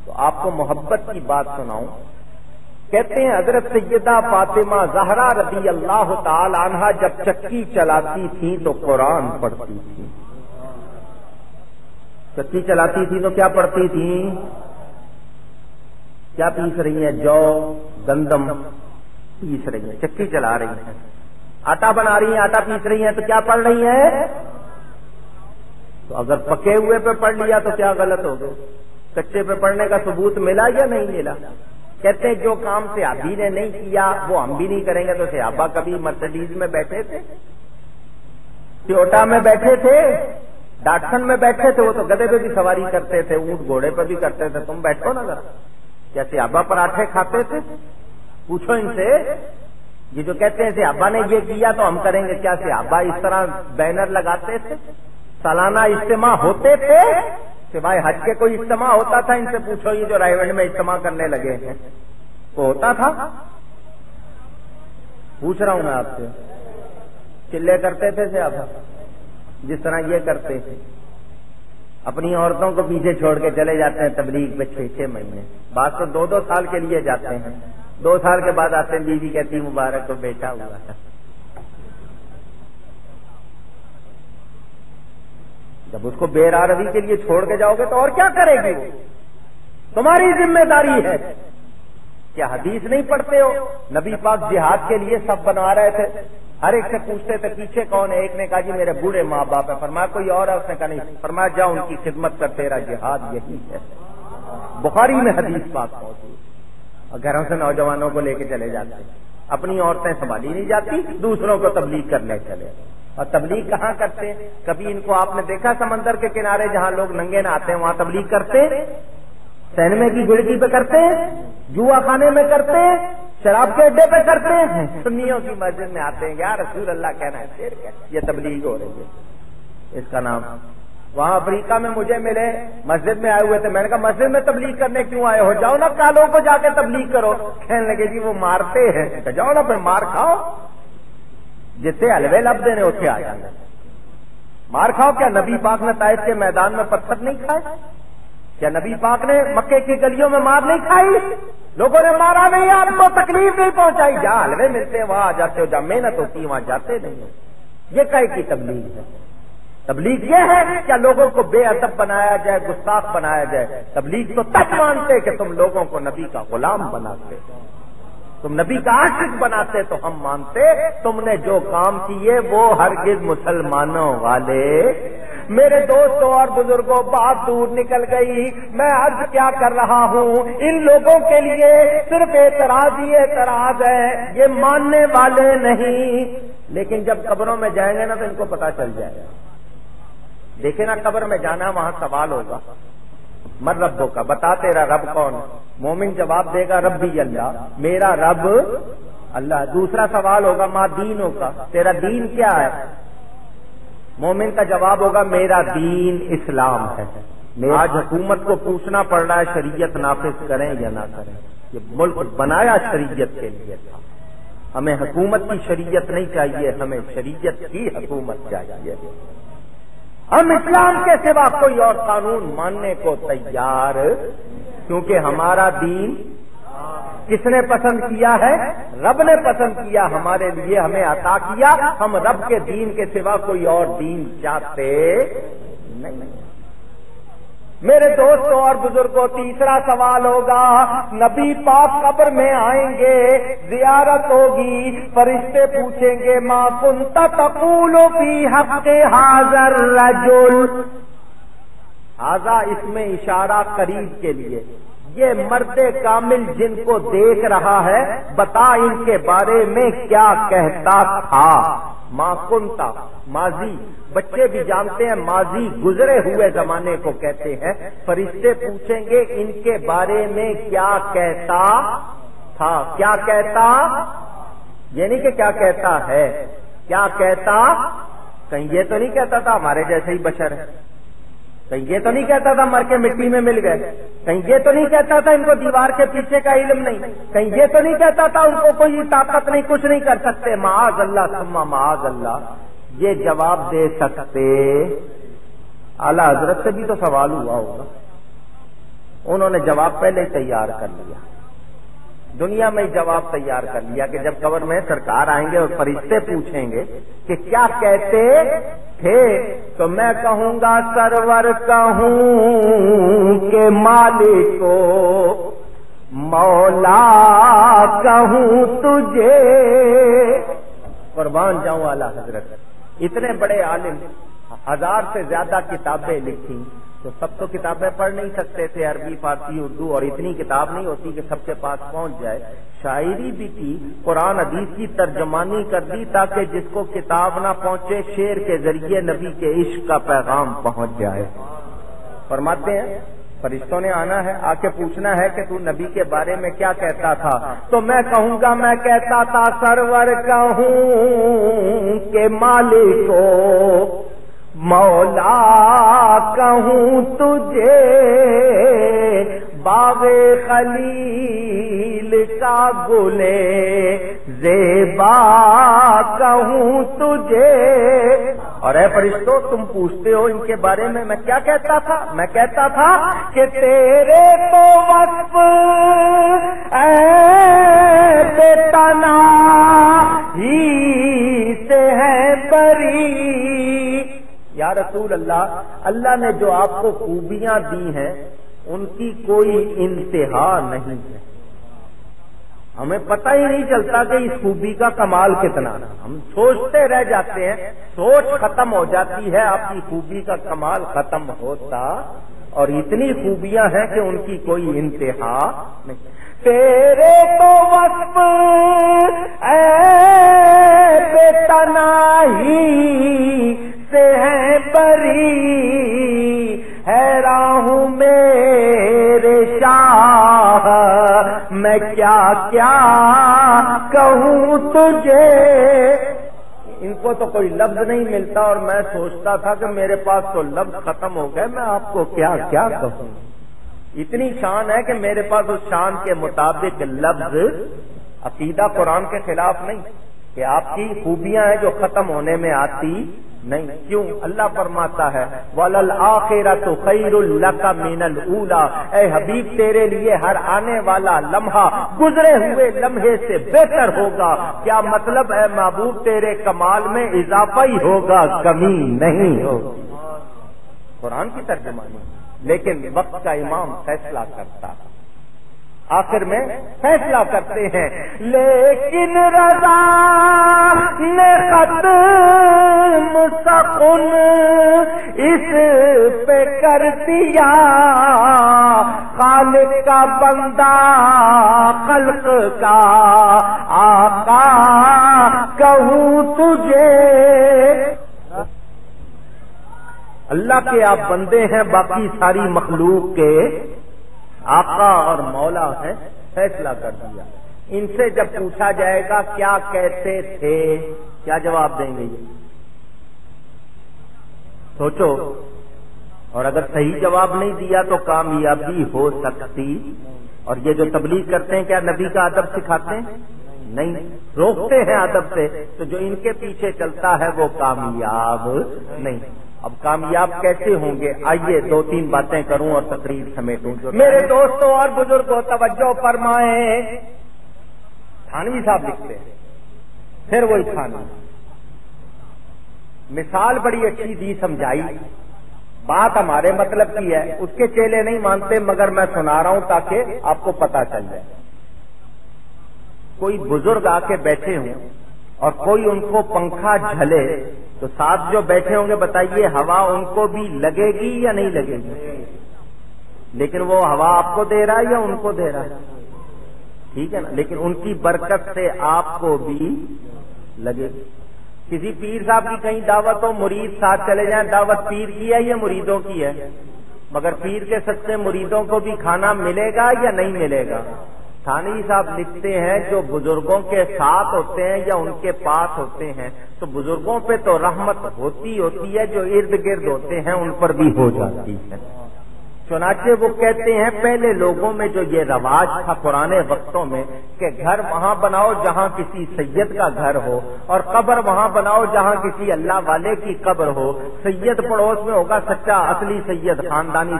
تو آپ کو محبت کی بات سناؤں. کہتے ہیں حضرت سیدہ فاطمہ زہرا رضی اللہ تعالی عنہا جب چکی چلاتی تھی تو قرآن پڑھتی تھی. چکی چلاتی تھی تو کیا پڑھتی تھی؟ کیا پیس رہی ہیں؟ جو، گندم پیس رہی ہیں، چکی چلا رہی ہیں. آٹا بنا رہی ہیں، آٹا پیس رہی ہیں تو کیا پڑھ رہی ہیں؟ تو اگر پکے ہوئے پہ پڑھ لیا تو کیا غلط ہو گئے؟ کچے پہ پڑھنے کا ثبوت ملا یا نہیں ملا؟ کہتے ہیں جو کام صحابی نے نہیں کیا وہ ہم بھی نہیں کریں گے. تو صحابہ کبھی مرسڈیز میں بیٹھے تھے، ٹویوٹا میں بیٹھے تھے، ڈاٹسن میں بیٹھے تھے؟ وہ تو گدھے پہ بھی سواری کرتے تھے، اونٹ گھوڑے پہ بھی کرتے تھے. تم بیٹھو نا ذرا. کیا صحابہ پراٹھے کھاتے تھے؟ پوچھو ان سے. یہ جو کہتے ہیں صحابہ نے یہ کیا تو ہم کریں گے، کیا صحابہ اس طرح بینر لگاتے تھے؟ سالانہ اجتماع ہوتے تھے؟ سوائے حج کے کوئی اجتماع ہوتا تھا؟ ان سے پوچھو. یہ جو رائے ونڈ میں اجتماع کرنے لگے ہیں وہ ہوتا تھا؟ پوچھ رہا ہوں میں آپ سے. چلے کرتے تھے صحابہ جس طرح یہ کرتے تھے؟ اپنی عورتوں کو پیچھے چھوڑ کے چلے جاتے ہیں تبلیغ پہ 6 مہینے. بعض تو 2 سال کے لیے جاتے ہیں. 2 سال کے بعد آتے ہیں، بیوی کہتی مبارک کو بیٹا ہوا ہے. جب اس کو بے راہ روی کے لیے چھوڑ کے جاؤ گے تو اور کیا کرے گی وہ؟ تمہاری ذمہ داری ہے. کیا حدیث نہیں پڑھتے ہو؟ نبی پاک جہاد کے لیے سب بنوا رہے تھے. ہر ایک سے پوچھتے تھے پیچھے کون ہے؟ ایک نے کہا جی میرے بوڑھے ماں باپ ہے. فرمایا کوئی اور ہے؟ اس نے کہا نہیں. فرمایا جا ان کی خدمت کر، تیرا جہاد یہی ہے. بخاری میں حدیث پاک موجود. اور گھروں سے نوجوانوں کو لے کے چلے جاتے ہیں. اپنی عورتیں سنبھالی نہیں جاتی، دوسروں کو تبلیغ کرنے چلے. اور تبلیغ کہاں کرتے ہیں؟ کبھی ان کو آپ نے دیکھا سمندر کے کنارے جہاں لوگ ننگے نہاتے ہیں وہاں تبلیغ کرتے؟ سینما کی گڑکی پہ کرتے ہیں؟ جوا خانے میں کرتے ہیں؟ شراب کے اڈے پہ کرتے ہیں؟ سنیوں کی مسجد میں آتے ہیں یا رسول اللہ کہنا ہے، شیر کہنا ہے. یہ تبلیغ ہو رہی ہے. اس کا نام. وہاں افریقہ میں مجھے ملے، مسجد میں آئے ہوئے تھے. میں نے کہا مسجد میں تبلیغ کرنے کیوں آئے ہو؟ جاؤ نا کالوں کو جا کے تبلیغ کرو. کہنے لگے جی وہ مارتے ہیں. جاؤ نا پھر مار کھاؤ. جتنے حلوے لب دینے اتنے آ جانا. مار کھاؤ. کیا نبی پاک نے طائف کے میدان میں پتھر نہیں کھائے؟ کیا نبی پاک نے مکے کی گلیوں میں مار نہیں کھائی؟ لوگوں نے مارا نہیں، آپ کو تکلیف نہیں پہنچائی. جہاں حلوے ملتے ہیں وہاں آ جاتے ہو، جہاں محنت ہوتی ہے وہاں جاتے نہیں ہو. یہ کہے کی تبلیغ ہے؟ تبلیغ یہ ہے کیا لوگوں کو بے ادب بنایا جائے، گستاخ بنایا جائے؟ تبلیغ تو تب مانتے کہ تم لوگوں کو نبی کا غلام بناتے، تم نبی کا عاشق بناتے تو ہم مانتے. تم نے جو کام کیے وہ ہرگز مسلمانوں والے. میرے دوستوں اور بزرگوں، بات دور نکل گئی. میں عرض کیا کر رہا ہوں، ان لوگوں کے لیے صرف اعتراض ہی اعتراض ہے، یہ ماننے والے نہیں. لیکن جب قبروں میں جائیں گے نا تو ان کو پتا چل جائے گا. دیکھیں نا قبر میں جانا، وہاں سوال ہوگا من ربوں کا، بتا تیرا رب کون؟ مومن جواب دے گا ربی اللہ، میرا رب اللہ. دوسرا سوال ہوگا ماں دینوں کا، تیرا دین کیا ہے؟ مومن کا جواب ہوگا میرا دین اسلام ہے. آج حکومت کو پوچھنا پڑ رہا ہے شریعت نافذ کریں یا نہ کریں. یہ ملک بنایا شریعت کے لیے تھا. ہمیں حکومت کی شریعت نہیں چاہیے، ہمیں شریعت کی حکومت چاہیے. ہم اسلام کے سوا کوئی اور قانون ماننے کو تیار، کیونکہ ہمارا دین کس نے پسند کیا ہے؟ رب نے پسند کیا ہمارے لیے، ہمیں عطا کیا. ہم رب کے دین کے سوا کوئی اور دین چاہتے نہیں. میرے دوستوں اور بزرگوں، تیسرا سوال ہوگا، نبی پاک قبر میں آئیں گے، زیارت ہوگی، فرشتے پوچھیں گے ما کنت تقول فی حق ھذا الرجل. ھذا اس میں اشارہ قریب کے لیے. یہ مرد کامل جن کو دیکھ رہا ہے، بتا ان کے بارے میں کیا کہتا تھا. ما کنتا ماضی، بچے بھی جانتے ہیں ماضی گزرے ہوئے زمانے کو کہتے ہیں. فرشتے پوچھیں گے ان کے بارے میں کیا کہتا تھا. کیا کہتا، یعنی کہ کیا کہتا ہے، کیا کہتا. کہیں یہ تو نہیں کہتا تھا ہمارے جیسے ہی بشر ہے، کہیں یہ تو نہیں کہتا تھا مر کے مٹی میں مل گئے، کہیں یہ تو نہیں کہتا تھا ان کو دیوار کے پیچھے کا علم نہیں، کہیں یہ تو نہیں کہتا تھا ان کو کوئی طاقت نہیں، کچھ نہیں کر سکتے. معاذ اللہ ثم معاذ اللہ. یہ جواب دے سکتے. اعلی حضرت سے بھی تو سوال ہوا ہوگا. انہوں نے جواب پہلے ہی تیار کر لیا، دنیا میں ہی جواب تیار کر لیا کہ جب قبر میں سرکار آئیں گے اور فرشتے پوچھیں گے کہ کیا کہتے تھے، تو میں کہوں گا سرور کہوں کہ مالک کو، مولا کہوں تجھے، قربان جاؤں اعلیٰ حضرت۔ اتنے بڑے عالم، 1000 سے زیادہ کتابیں لکھی، تو سب تو کتابیں پڑھ نہیں سکتے تھے، عربی، فارسی، اردو، اور اتنی کتاب نہیں ہوتی کہ سب کے پاس پہنچ جائے۔ شاعری بھی کی، قرآن حدیث کی ترجمانی کر دی تاکہ جس کو کتاب نہ پہنچے شعر کے ذریعے نبی کے عشق کا پیغام پہنچ جائے۔ فرماتے ہیں فرشتوں نے آنا ہے، آ کے پوچھنا ہے کہ تو نبی کے بارے میں کیا کہتا تھا، تو میں کہوں گا میں کہتا تھا سرور کہوں کہ مالک کو، مولا کہوں تجھے، باغ خلیل کا گلے زیبا کہوں تجھے۔ اور اے فرشتوں تم پوچھتے ہو ان کے بارے میں کیا کہتا تھا؟ میں کہتا تھا کہ تیرے تو وصف اے بے تناہی سے ہے بری۔ یا رسول اللہ، اللہ نے جو آپ کو خوبیاں دی ہیں ان کی کوئی انتہا نہیں ہے، ہمیں پتہ ہی نہیں چلتا کہ اس خوبی کا کمال کتنا، ہم سوچتے رہ جاتے ہیں، سوچ ختم ہو جاتی ہے، آپ کی خوبی کا کمال ختم ہوتا، اور اتنی خوبیاں ہیں کہ ان کی کوئی انتہا نہیں۔ تیرے تو وصف اے بے تناہی سے ہے بری، حیران ہوں میرے شاہ میں کیا کیا کہوں تجھے۔ ان کو تو کوئی لفظ نہیں ملتا اور میں سوچتا تھا کہ میرے پاس تو لفظ ختم ہو گئے، میں آپ کو کیا کیا کہوں۔ اتنی شان ہے کہ میرے پاس اس شان کے مطابق لفظ، عقیدہ قرآن کے خلاف نہیں کہ آپ کی خوبیاں ہیں جو ختم ہونے میں آتی نہیں۔ کیوں؟ اللہ فرماتا ہے وَلَلْآخِرَةُ خَيْرٌ لَكَ مِنَ الْأُولَىٰ، اے حبیب تیرے لیے ہر آنے والا لمحہ گزرے ہوئے لمحے سے بہتر ہوگا۔ کیا مطلب ہے محبوب؟ تیرے کمال میں اضافہ ہی ہوگا، کمی نہیں ہوگی۔ قرآن کی ترجمانی، لیکن وقت کا امام فیصلہ کرتا ہے، آخر میں فیصلہ کرتے ہیں۔ لیکن رضا نے خط مستقل اس پہ کر دیا، خالق کا بندہ خلق کا آقا کہوں تجھے۔ اللہ کے آپ بندے ہیں، باقی ساری مخلوق کے آقا اور مولا ہے، فیصلہ کر دیا۔ ان سے جب پوچھا جائے گا کیا کہتے تھے، کیا جواب دیں گے یہ؟ سوچو، اور اگر صحیح جواب نہیں دیا تو کامیابی ہو سکتی۔ اور یہ جو تبلیغ کرتے ہیں کیا نبی کا ادب سکھاتے ہیں؟ نہیں، روکتے ہیں ادب سے، تو جو ان کے پیچھے چلتا ہے وہ کامیاب نہیں۔ اب کامیاب کیسے ہوں گے؟ آئیے 2-3 باتیں کروں اور تقریر سمیٹوں۔ میرے دوستوں اور بزرگوں توجہ فرمائیں، تھانوی صاحب لکھتے ہیں، پھر وہی تھانوی، مثال بڑی اچھی دی، سمجھائی، بات ہمارے مطلب کی ہے، اس کے چیلے نہیں مانتے، مگر میں سنا رہا ہوں تاکہ آپ کو پتا چل جائے۔ کوئی بزرگ آ کے بیٹھے ہوں اور کوئی ان کو پنکھا جھلے، تو ساتھ جو بیٹھے ہوں گے بتائیے ہوا ان کو بھی لگے گی یا نہیں لگے گی؟ لیکن وہ ہوا آپ کو دے رہا ہے یا ان کو دے رہا ہے؟ ٹھیک ہے نا، لیکن ان کی برکت سے آپ کو بھی لگے گی۔ کسی پیر صاحب کی کہیں دعوت ہو، مرید ساتھ چلے جائیں، دعوت پیر کی ہے یا مریدوں کی ہے؟ مگر پیر کے صدقے مریدوں کو بھی کھانا ملے گا یا نہیں ملے گا؟ تھانوی صاحب لکھتے ہیں جو بزرگوں کے ساتھ ہوتے ہیں یا ان کے پاس ہوتے ہیں تو بزرگوں پہ تو رحمت ہوتی ہے، جو ارد گرد ہوتے ہیں ان پر بھی ہو جاتی ہے۔ چنانچہ وہ کہتے ہیں پہلے لوگوں میں جو یہ رواج تھا پرانے وقتوں میں کہ گھر وہاں بناؤ جہاں کسی سید کا گھر ہو، اور قبر وہاں بناؤ جہاں کسی اللہ والے کی قبر ہو۔ سید پڑوس میں ہوگا سچا اصلی سید، خاندانی